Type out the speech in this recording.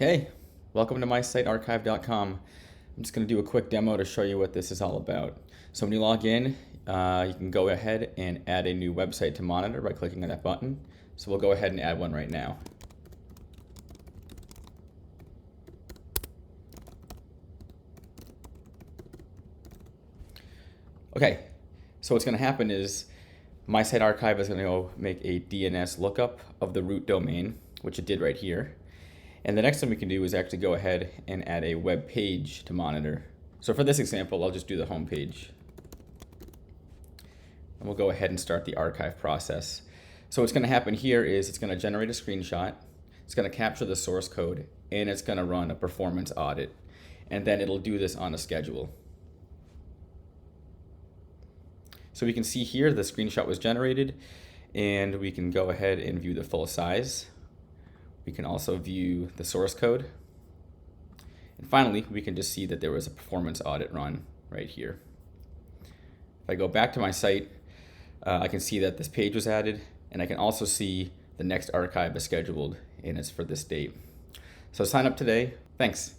Hey, welcome to mysitearchive.com. I'm just going to do a quick demo to show you what this is all about. So when you log in, you can go ahead and add a new website to monitor by clicking on that button. So we'll go ahead and add one right now. Okay, so what's going to happen is MySiteArchive is going to go make a DNS lookup of the root domain, which it did right here. And the next thing we can do is actually go ahead and add a web page to monitor. So for this example, I'll just do the home page. And we'll go ahead and start the archive process. So what's going to happen here is it's going to generate a screenshot, it's going to capture the source code, and it's going to run a performance audit. And then it'll do this on a schedule. So we can see here the screenshot was generated, and we can go ahead and view the full size. We can also view the source code. And finally, we can just see that there was a performance audit run right here. If I go back to my site, I can see that this page was added, and I can also see the next archive is scheduled, and it's for this date. So sign up today. Thanks.